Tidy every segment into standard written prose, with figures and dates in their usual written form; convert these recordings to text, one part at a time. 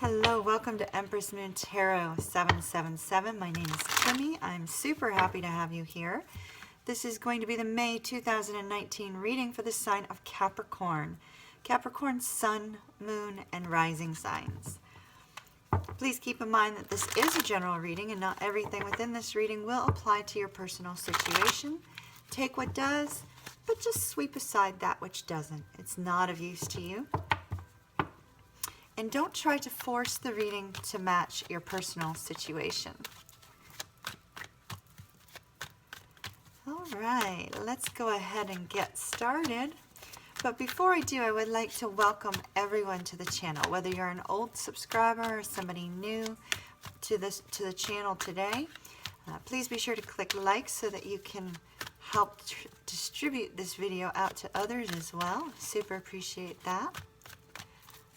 Hello, welcome to Empress Moon Tarot 777. My name is Kimmy. I'm super happy to have you here. This is going to be the May 2019 reading for the sign of Capricorn. Capricorn Sun, Moon, and Rising signs. Please keep in mind that this is a general reading and not everything within this reading will apply to your personal situation. Take what does, but just sweep aside that which doesn't. It's not of use to you. And don't try to force the reading to match your personal situation. All right, let's go ahead and get started. But before I do, I would like to welcome everyone to the channel, whether you're an old subscriber or somebody new to the channel today. Please be sure to click like so that you can help distribute this video out to others as well. Super appreciate that.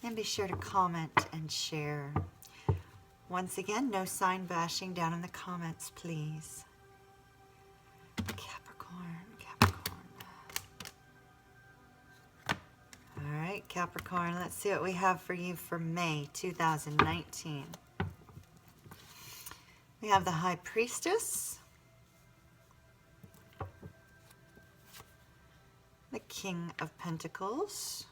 And be sure to comment and share. Once again, no sign bashing down in the comments, please. Capricorn, Capricorn. All right, Capricorn, let's see what we have for you for May 2019. We have the High Priestess, the King of Pentacles,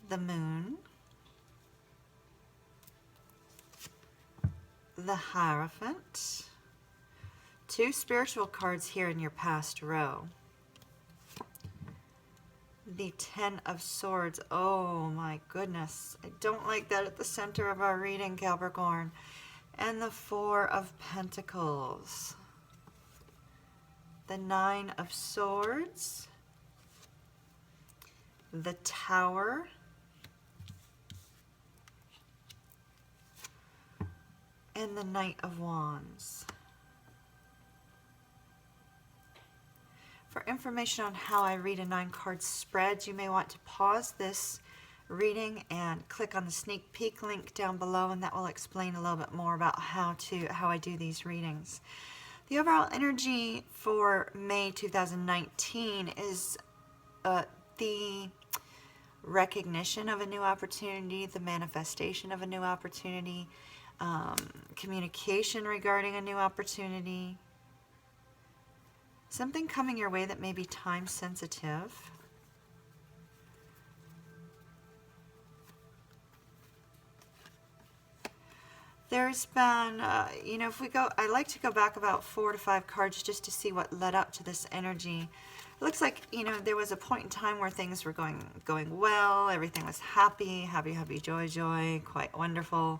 the Moon, the Hierophant, two spiritual cards here in your past row, the Ten of Swords. Oh my goodness, I don't like that at the center of our reading, Capricorn, and the Four of Pentacles, the Nine of Swords, the Tower, and the Knight of Wands. For information on how I read a 9-card spread, you may want to pause this reading and click on the sneak peek link down below, and that will explain a little bit more about how I do these readings. The overall energy for May 2019 is the recognition of a new opportunity, the manifestation of a new opportunity, communication regarding a new opportunity, something coming your way that may be time sensitive. There's been, if we go, I like to go back about 4 to 5 cards just to see what led up to this energy. It looks like, there was a point in time where things were going well, everything was happy, joy, quite wonderful.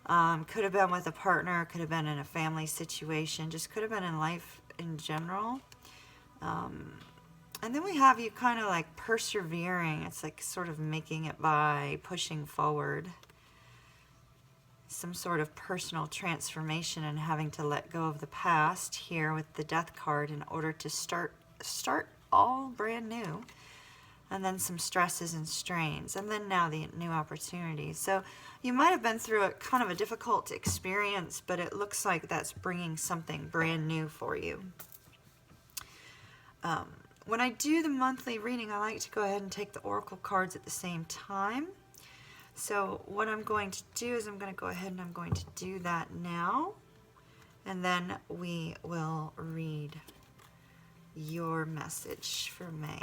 Could have been with a partner, could have been in a family situation, just could have been in life in general. And then we have you kind of like persevering. It's like sort of making it by, pushing forward. Some sort of personal transformation and having to let go of the past here with the Death card in order to start all brand new. And then some stresses and strains, and then now the new opportunity. So you might have been through a kind of a difficult experience, but it looks like that's bringing something brand new for you. When I do the monthly reading, I like to go ahead and take the oracle cards at the same time. So what I'm going to do is I'm going to go ahead and I'm going to do that now, and then we will read your message for May.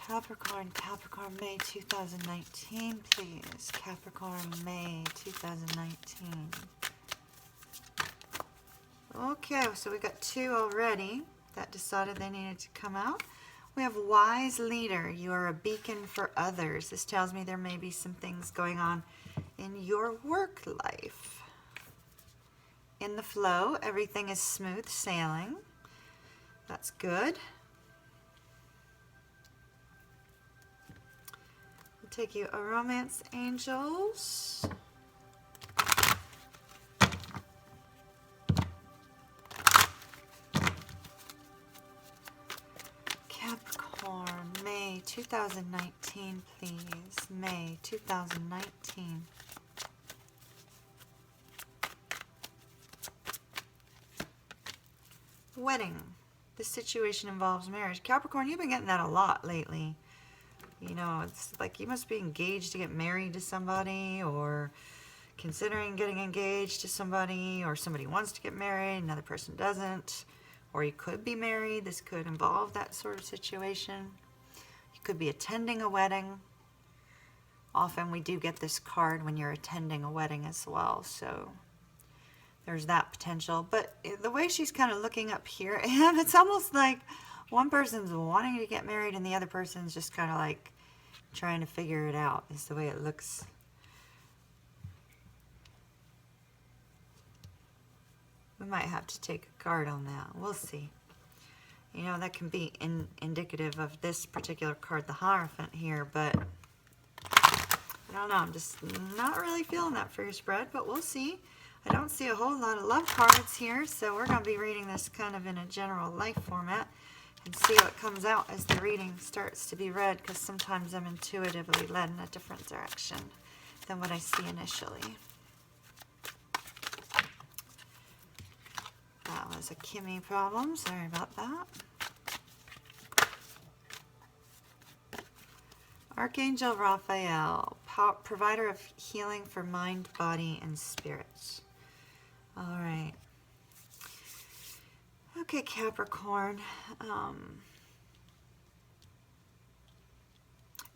Capricorn, May 2019, please. Capricorn, May 2019. Okay, so we got 2 already that decided they needed to come out. We have Wise Leader. You are a beacon for others. This tells me there may be some things going on in your work life. In the flow, everything is smooth sailing. That's good. Take you a Romance Angels. Capricorn, May May 2019, please. May 2019. Wedding. This situation involves marriage. Capricorn, you've been getting that a lot lately. You know, it's like you must be engaged to get married to somebody, or considering getting engaged to somebody, or somebody wants to get married, another person doesn't. Or you could be married. This could involve that sort of situation. You could be attending a wedding. Often we do get this card when you're attending a wedding as well, so there's that potential. But the way she's kind of looking up here, and it's almost like one person's wanting to get married and the other person's just kind of like trying to figure it out, is the way it looks. We might have to take a card on that. We'll see. You know, that can be indicative of this particular card, the Hierophant here, but I don't know. I'm just not really feeling that for your spread, but we'll see. I don't see a whole lot of love cards here, so we're going to be reading this kind of in a general life format and see what comes out as the reading starts to be read, because sometimes I'm intuitively led in a different direction than what I see initially. That was a Kimmy problem. Sorry about that. Archangel Raphael, provider of healing for mind, body, and spirit. All right. Okay, Capricorn.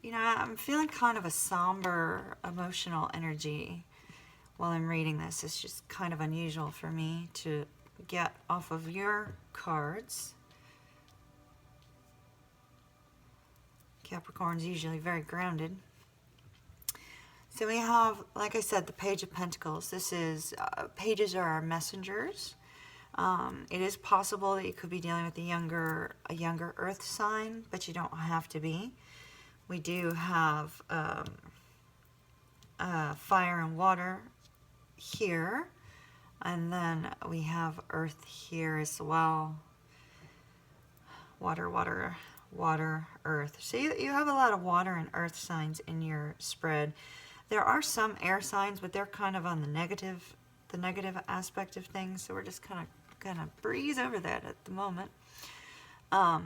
You know, I'm feeling kind of a somber emotional energy while I'm reading this. It's just kind of unusual for me to get off of your cards. Capricorn's usually very grounded. So we have, like I said, the Page of Pentacles. This is, pages are our messengers. It is possible that you could be dealing with a younger earth sign, but you don't have to be. We do have fire and water here, and then we have earth here as well. Water, water, water, earth. So you have a lot of water and earth signs in your spread. There are some air signs, but they're kind of on the negative aspect of things. So we're just kind of gonna breeze over that at the moment. So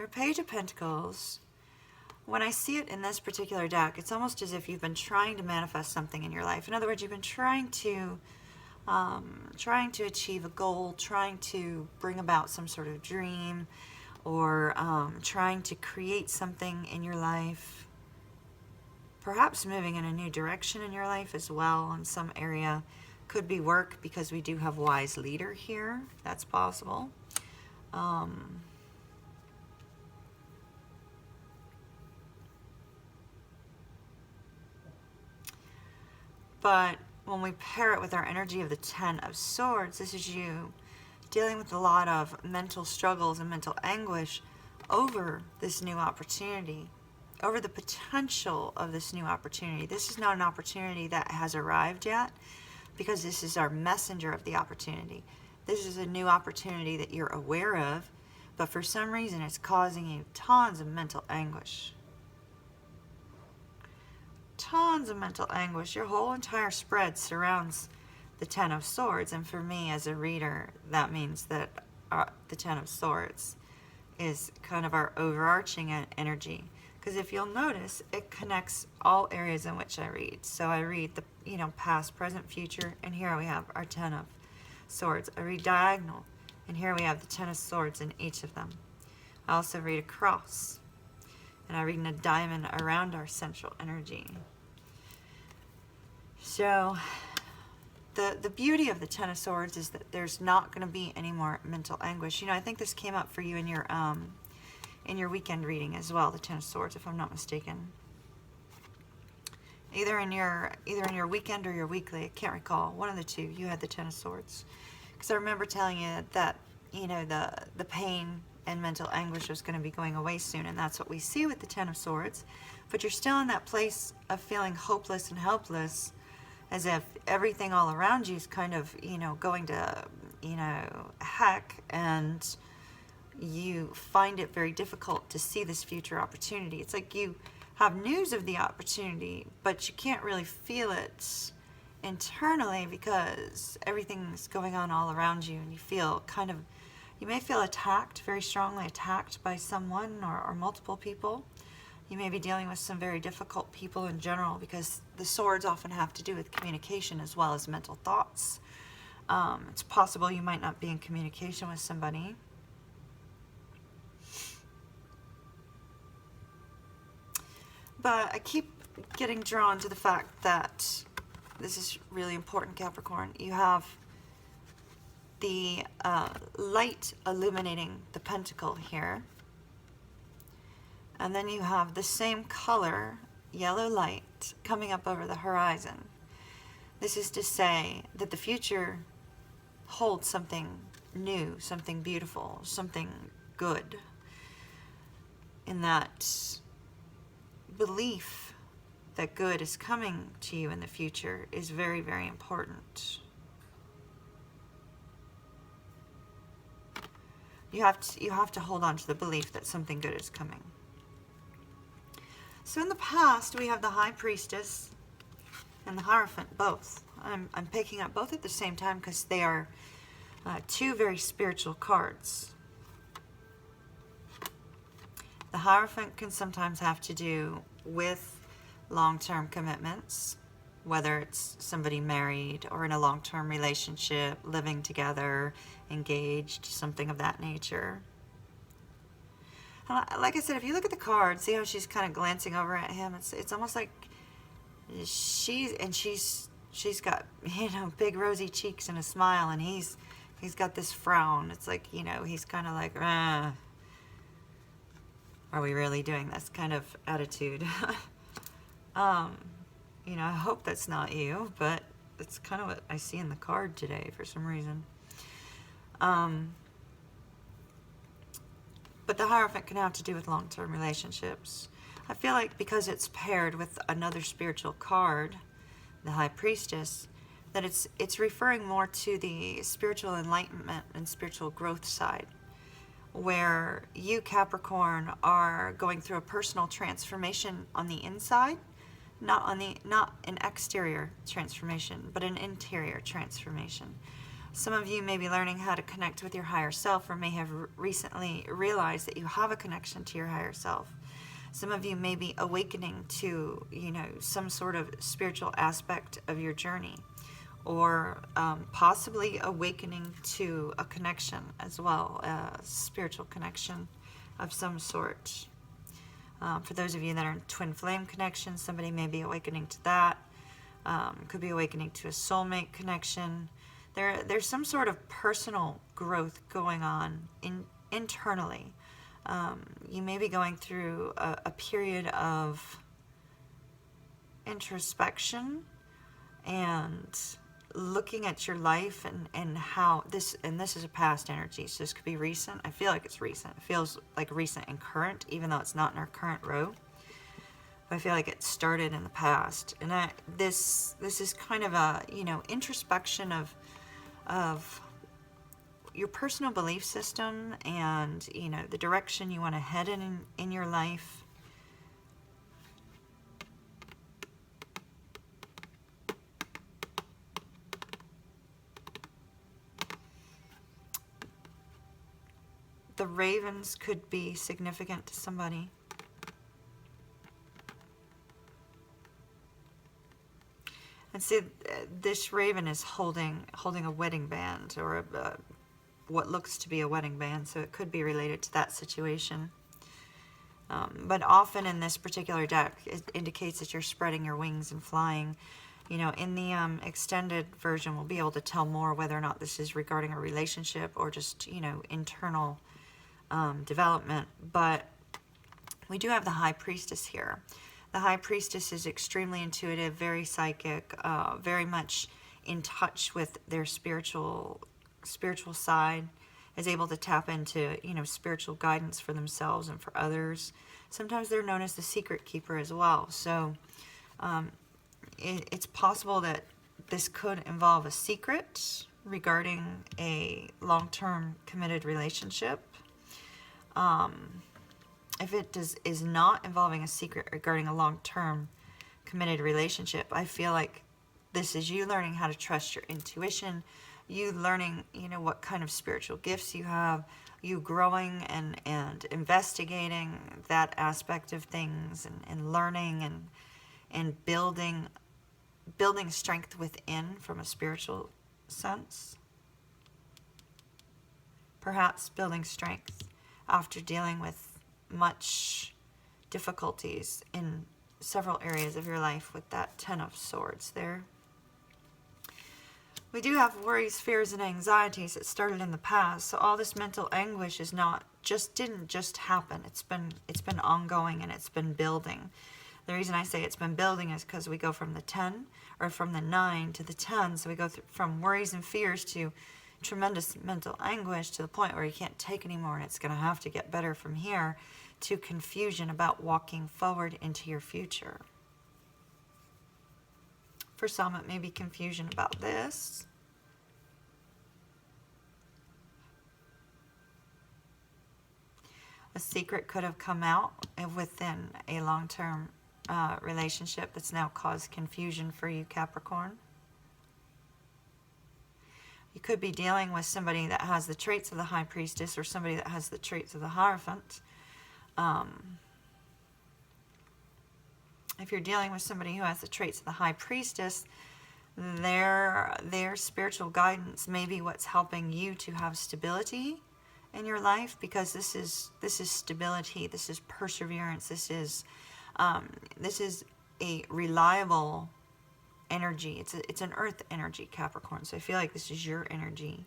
our Page of Pentacles, when I see it in this particular deck, it's almost as if you've been trying to manifest something in your life. In other words, you've been trying to achieve a goal, trying to bring about some sort of dream, or trying to create something in your life. Perhaps moving in a new direction in your life as well in some area. Could be work, because we do have wise leader here. That's possible. But when we pair it with our energy of the Ten of Swords, this is you dealing with a lot of mental struggles and mental anguish over this new opportunity, over the potential of this new opportunity. This is not an opportunity that has arrived yet, because this is our messenger of the opportunity. This is a new opportunity that you're aware of, but for some reason it's causing you tons of mental anguish. Tons of mental anguish. Your whole entire spread surrounds the Ten of Swords, and for me as a reader, that means that the Ten of Swords is kind of our overarching energy, because if you'll notice, it connects all areas in which I read. So I read the past, present, future, and here we have our Ten of Swords. I read diagonal, and here we have the Ten of Swords in each of them. I also read across, and I read in a diamond around our central energy. So the beauty of the Ten of Swords is that there's not going to be any more mental anguish. You know, I think this came up for you in your weekend reading as well, the Ten of Swords, if I'm not mistaken. Either in your weekend or your weekly, I can't recall. One of the two, you had the Ten of Swords. Because I remember telling you that, you know, the pain and mental anguish was going to be going away soon, and that's what we see with the Ten of Swords. But you're still in that place of feeling hopeless and helpless, as if everything all around you is kind of, going to, heck, and you find it very difficult to see this future opportunity. It's like you have news of the opportunity, but you can't really feel it internally because everything's going on all around you, and you feel kind of, you may feel attacked, very strongly attacked by someone or multiple people. You may be dealing with some very difficult people in general, because the swords often have to do with communication as well as mental thoughts. It's possible you might not be in communication with somebody. But I keep getting drawn to the fact that this is really important, Capricorn. You have the light illuminating the pentacle here. And then you have the same color, yellow light, coming up over the horizon. This is to say that the future holds something new, something beautiful, something good. In that belief that good is coming to you in the future is very, very important. You have to hold on to the belief that something good is coming. So in the past, we have the High Priestess and the Hierophant, both. I'm picking up both at the same time because they are two very spiritual cards. The Hierophant can sometimes have to do with long-term commitments, whether it's somebody married or in a long-term relationship, living together, engaged, something of that nature. Like I said, if you look at the card, see how she's kind of glancing over at him. It's almost like she's got, big rosy cheeks and a smile, and he's got this frown. It's like, he's kind of like, are we really doing this kind of attitude? I hope that's not you, but it's kind of what I see in the card today for some reason. But the Hierophant can have to do with long-term relationships. I feel like because it's paired with another spiritual card, the High Priestess, that it's referring more to the spiritual enlightenment and spiritual growth side, where you, Capricorn, are going through a personal transformation on the inside, not an exterior transformation, but an interior transformation. Some of you may be learning how to connect with your higher self, or may have recently realized that you have a connection to your higher self. Some of you may be awakening to, some sort of spiritual aspect of your journey, or possibly awakening to a connection as well, a spiritual connection of some sort. For those of you that are in twin flame connection, somebody may be awakening to that. Could be awakening to a soulmate connection. There's some sort of personal growth going on internally. You may be going through a period of introspection and looking at your life and how this is a past energy, so this could be recent. I feel like it's recent. It feels like recent and current, even though it's not in our current row. But I feel like it started in the past. And this is kind of a, introspection of your personal belief system and, the direction you want to head in your life. The ravens could be significant to somebody. And see, this raven is holding a wedding band, or what looks to be a wedding band, so it could be related to that situation. But often in this particular deck, it indicates that you're spreading your wings and flying. In the extended version, we'll be able to tell more whether or not this is regarding a relationship or just, internal development. But we do have the High Priestess here. The High Priestess is extremely intuitive, very psychic, very much in touch with their spiritual side, is able to tap into, spiritual guidance for themselves and for others. Sometimes they're known as the secret keeper as well. So it's possible that This could involve a secret regarding a long-term committed relationship. If it is not involving a secret regarding a long-term committed relationship, I feel like this is you learning how to trust your intuition, you learning, what kind of spiritual gifts you have, you growing and investigating that aspect of things, and learning and building strength within from a spiritual sense. Perhaps building strength after dealing with much difficulties in several areas of your life with that Ten of Swords there. We do have worries, fears, and anxieties that started in the past. So all this mental anguish didn't just happen. It's been ongoing, and it's been building. The reason I say it's been building is because we go from the 10, or from the 9 to the 10. So we go from worries and fears to tremendous mental anguish to the point where you can't take anymore, and it's going to have to get better from here, to confusion about walking forward into your future. For some, it may be confusion about this. A secret could have come out within a long-term relationship that's now caused confusion for you, Capricorn. You could be dealing with somebody that has the traits of the High Priestess, or somebody that has the traits of the Hierophant. If you're dealing with somebody who has the traits of the High Priestess, their spiritual guidance may be what's helping you to have stability in your life, because this is stability, this is perseverance, this is a reliable energy. It's an earth energy, Capricorn. So I feel like this is your energy.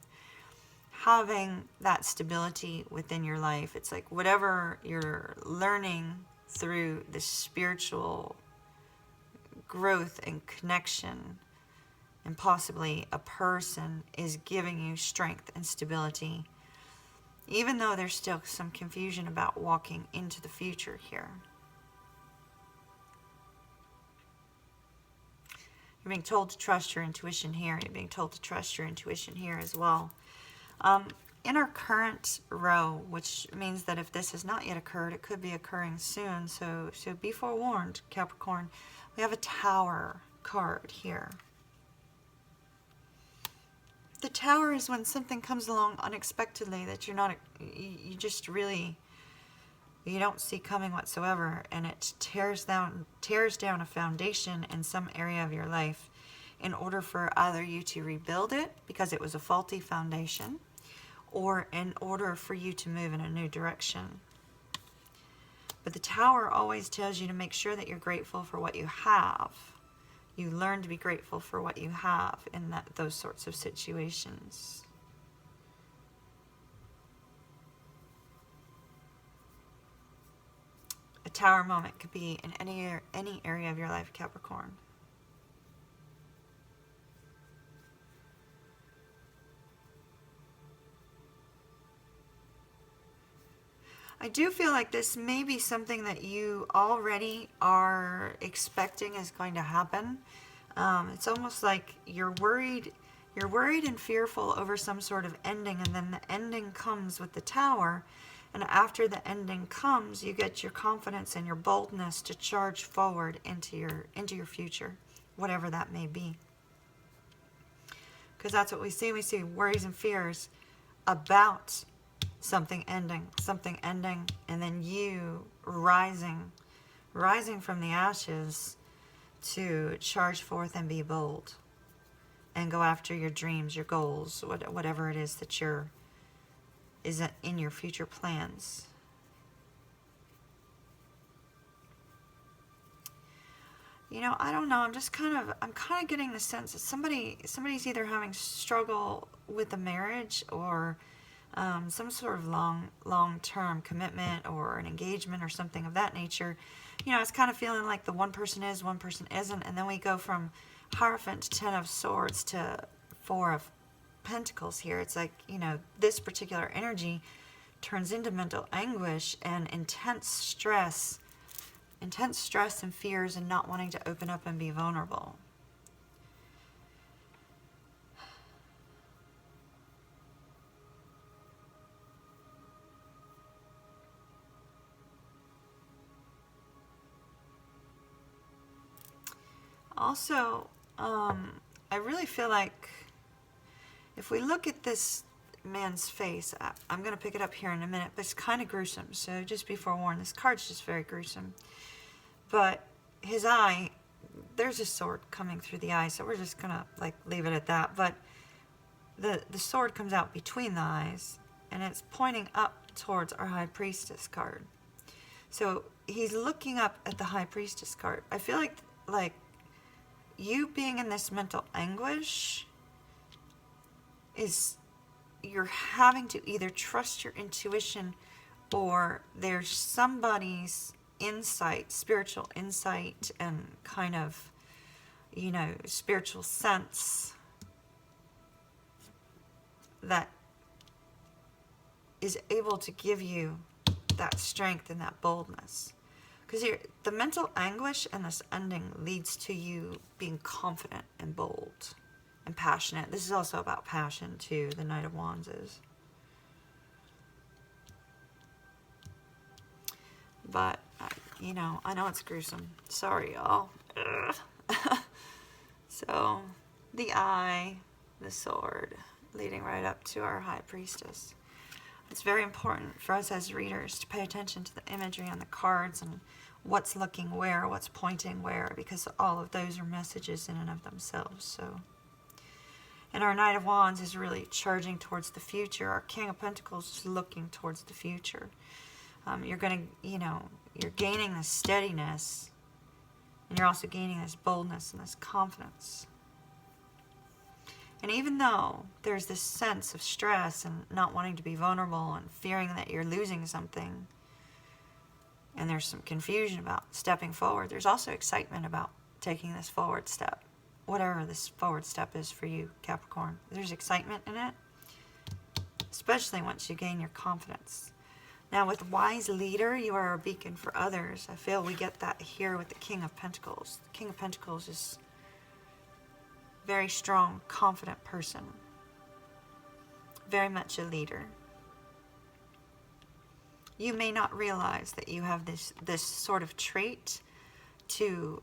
Having that stability within your life, it's like whatever you're learning through the spiritual growth and connection, and possibly a person, is giving you strength and stability, even though there's still some confusion about walking into the future here. You're being told to trust your intuition here. You're being told to trust your intuition here as well. In our current row, which means that if this has not yet occurred, it could be occurring soon. So be forewarned, Capricorn. We have a Tower card here. The Tower is when something comes along unexpectedly that you just really, you don't see coming whatsoever, and it tears down a foundation in some area of your life in order for either you to rebuild it because it was a faulty foundation, or in order for you to move in a new direction. But the Tower always tells you to make sure that you're grateful for what you have. You learn to be grateful for what you have in those sorts of situations. A Tower moment could be in any area of your life, Capricorn. I do feel like this may be something that you already are expecting is going to happen. It's almost like you're worried and fearful over some sort of ending, and then the ending comes with the Tower. And after the ending comes, you get your confidence and your boldness to charge forward into your future, whatever that may be. Because that's what we see. We see worries and fears about something ending, and then you rising from the ashes to charge forth and be bold and go after your dreams, your goals, whatever it is that is in your future plans. I don't know. I'm kind of getting the sense that somebody's either having struggle with a marriage, or some sort of long-term commitment, or an engagement, or something of that nature. It's kind of feeling like the one person is, one person isn't, and then we go from Hierophant to Ten of Swords to Four of Pentacles here. It's like, this particular energy turns into mental anguish and intense stress and fears, and not wanting to open up and be vulnerable. Also, I really feel like if we look at this man's face, I'm going to pick it up here in a minute, but it's kind of gruesome. So just be forewarned, this card's just very gruesome. But his eye, there's a sword coming through the eye, so we're just going to like leave it at that. But the sword comes out between the eyes, and it's pointing up towards our High Priestess card. So he's looking up at the High Priestess card. I feel like you being in this mental anguish is you're having to either trust your intuition, or there's somebody's insight, spiritual insight, and kind of, you know, spiritual sense that is able to give you that strength and that boldness. Because the mental anguish and this ending leads to you being confident and bold and passionate. This is also about passion too, the Knight of Wands is. But, you know, I know it's gruesome. Sorry, y'all. So, the eye, the sword, leading right up to our High Priestess. It's very important for us as readers to pay attention to the imagery on the cards and what's looking where, what's pointing where, because all of those are messages in and of themselves. So, and our Knight of Wands is really charging towards the future. Our King of Pentacles is looking towards the future. You're going to, you know, you're gaining this steadiness, and you're also gaining this boldness and this confidence. And even though there's this sense of stress and not wanting to be vulnerable and fearing that you're losing something, and there's some confusion about stepping forward, there's also excitement about taking this forward step. Whatever this forward step is for you, Capricorn. There's excitement in it, especially once you gain your confidence. Now, with Wise Leader, you are a beacon for others. I feel we get that here with the King of Pentacles. The King of Pentacles is very strong, confident person. Very much a leader. You may not realize that you have this sort of trait to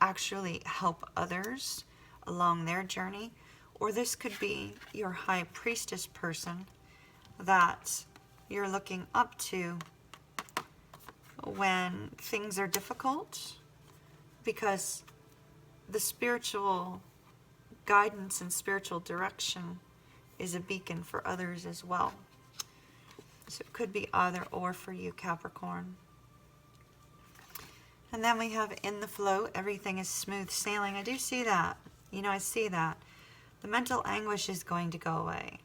actually help others along their journey. Or this could be your High Priestess person that you're looking up to when things are difficult, because the spiritual guidance and spiritual direction is a beacon for others as well. So it could be either or for you, Capricorn. And then we have in the flow, everything is smooth sailing. I do see that. You know, I see that. The mental anguish is going to go away.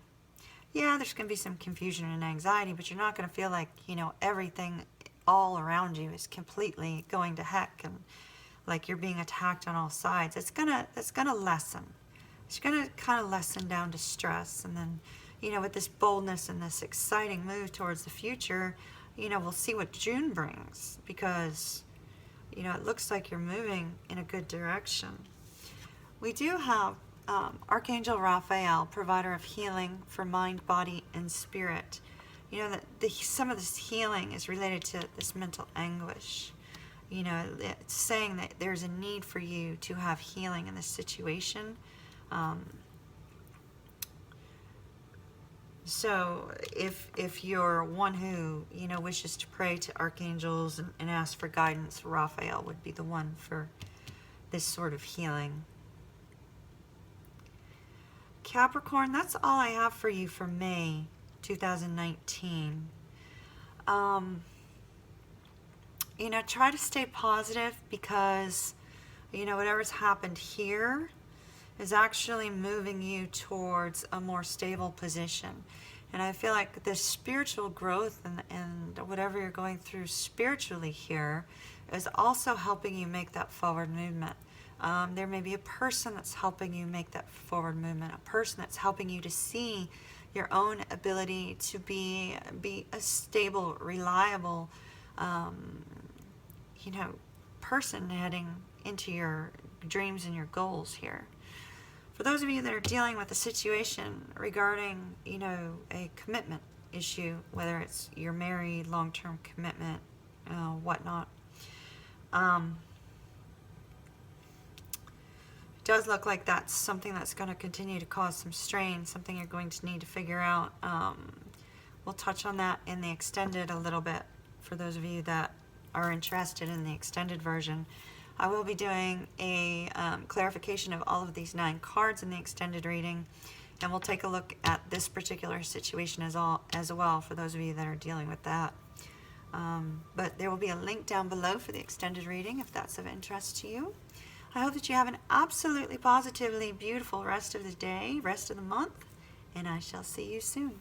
Yeah, there's going to be some confusion and anxiety, but you're not going to feel like, you know, everything all around you is completely going to heck and like you're being attacked on all sides. It's gonna lessen. It's gonna kind of lessen down to stress, and then, you know, with this boldness and this exciting move towards the future, you know, we'll see what June brings, because, you know, it looks like you're moving in a good direction. We do have Archangel Raphael, provider of healing for mind, body, and spirit. You know, that some of this healing is related to this mental anguish. You know, it's saying that there's a need for you to have healing in this situation. So if you're one who, you know, wishes to pray to archangels and ask for guidance, Raphael would be the one for this sort of healing. Capricorn, that's all I have for you for May 2019. You know, try to stay positive, because, you know, whatever's happened here is actually moving you towards a more stable position. And I feel like this spiritual growth and whatever you're going through spiritually here is also helping you make that forward movement. There may be a person that's helping you make that forward movement, a person that's helping you to see your own ability to be a stable, reliable, you know, person heading into your dreams and your goals here. For those of you that are dealing with a situation regarding, you know, a commitment issue, whether it's you're married, long-term commitment, whatnot, does look like that's something that's going to continue to cause some strain, something you're going to need to figure out. We'll touch on that in the extended a little bit for those of you that are interested in the extended version. I will be doing a clarification of all of these 9 cards in the extended reading, and we'll take a look at this particular situation as well for those of you that are dealing with that. But there will be a link down below for the extended reading if that's of interest to you. I hope that you have an absolutely positively beautiful rest of the day, rest of the month, and I shall see you soon.